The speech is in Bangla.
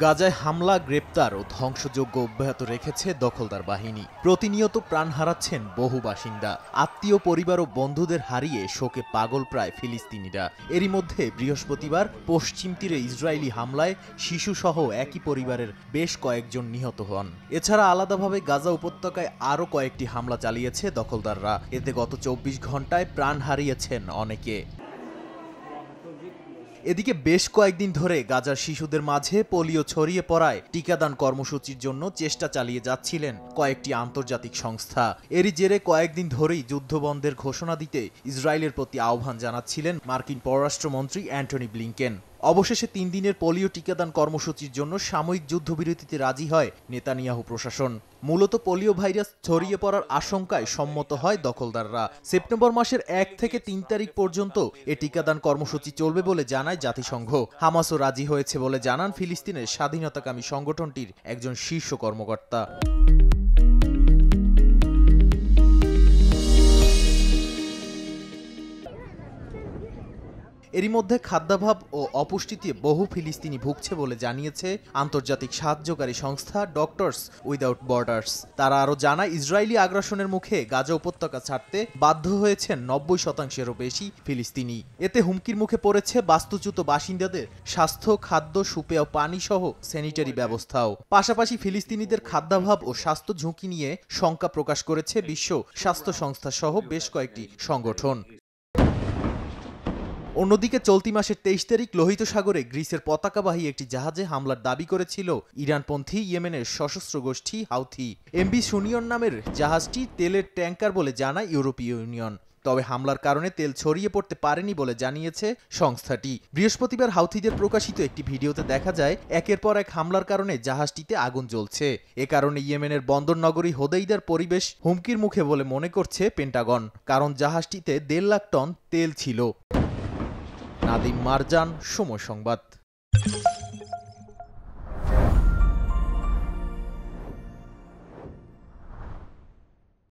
গাজায় হামলা, গ্রেপ্তার ও ধ্বংসযজ্ঞ অব্যাহত রেখেছে দখলদার বাহিনী। প্রতিনিয়ত প্রাণ হারাচ্ছেন বহু বাসিন্দা। আত্মীয়, পরিবার ও বন্ধুদের হারিয়ে শোকে পাগল প্রায় ফিলিস্তিনিরা। এরই মধ্যে বৃহস্পতিবার পশ্চিম তীরে ইসরায়েলি হামলায় শিশুসহ একই পরিবারের বেশ কয়েকজন নিহত হন। এছাড়া আলাদাভাবে গাজা উপত্যকায় আরও কয়েকটি হামলা চালিয়েছে দখলদাররা। এতে গত ২৪ ঘণ্টায় প্রাণ হারিয়েছেন অনেকে। এদিকে বেশ কয়েকদিন ধরে গাজার শিশুদের মাঝে পোলিও ছড়িয়ে পড়ায় টিকাদান কর্মসূচির জন্য চেষ্টা চালিয়ে যাচ্ছিলেন কয়েকটি আন্তর্জাতিক সংস্থা। এরই জেরে কয়েকদিন ধরেই যুদ্ধবন্ধের ঘোষণা দিতে ইসরায়েলের প্রতি আহ্বান জানাচ্ছিলেন মার্কিন পররাষ্ট্রমন্ত্রী অ্যান্টনি ব্লিংকেন। অবশেষে ৩ দিনের পোলিও টিকাদান কর্মসূচির জন্য সাময়িক যুদ্ধবিরতিতে রাজি হয় নেতানিয়াহু প্রশাসন। মূলত পোলিও ভাইরাস ছড়িয়ে পড়ার আশঙ্কায় সম্মত হয় দখলদাররা। সেপ্টেম্বর মাসের ১ থেকে ৩ তারিখ পর্যন্ত এ টিকাদান কর্মসূচি চলবে বলে জানায় জাতিসংঘ। হামাসও রাজি হয়েছে বলে জানান ফিলিস্তিনের স্বাধীনতাকামী সংগঠনটির একজন শীর্ষ কর্মকর্তা। এরই মধ্যে খাদ্যাভাব ও অপুষ্টিতে বহু ফিলিস্তিনি ভুগছে বলে জানিয়েছে আন্তর্জাতিক সাহায্যকারী সংস্থা ডক্টরস উইদাউট বর্ডার্স। তারা আরও জানায়, ইসরায়েলি আগ্রাসনের মুখে গাজা উপত্যকা ছাড়তে বাধ্য হয়েছেন ৯০%-এরও বেশি ফিলিস্তিনি। এতে হুমকির মুখে পড়েছে বাস্তুচ্যুত বাসিন্দাদের স্বাস্থ্য, খাদ্য, সুপেয় পানি সহ স্যানিটারি ব্যবস্থাও। পাশাপাশি ফিলিস্তিনিদের খাদ্যাভাব ও স্বাস্থ্য ঝুঁকি নিয়ে শঙ্কা প্রকাশ করেছে বিশ্ব স্বাস্থ্য সংস্থা সহ বেশ কয়েকটি সংগঠন। অন্যদিকে চলতি মাসের ২৩ তারিখ লোহিত সাগরে গ্রিসের পতাকাবাহী একটি জাহাজে হামলার দাবি করেছিল ইরানপন্থী ইয়েমেনের সশস্ত্র গোষ্ঠী হাউথি। এমভি সুনিয়ন নামের জাহাজটি তেলের ট্যাঙ্কার বলে জানায় ইউরোপীয় ইউনিয়ন। তবে হামলার কারণে তেল ছড়িয়ে পড়তে পারেনি বলে জানিয়েছে সংস্থাটি। বৃহস্পতিবার হাউথিদের প্রকাশিত একটি ভিডিওতে দেখা যায়, একের পর এক হামলার কারণে জাহাজটিতে আগুন জ্বলছে। এ কারণে ইয়েমেনের বন্দর নগরী হোদেইদার পরিবেশ হুমকির মুখে বলে মনে করছে পেন্টাগন, কারণ জাহাজটিতে ১.৫ লাখ টন তেল ছিল। নাদিম মারজান, সময় সংবাদ।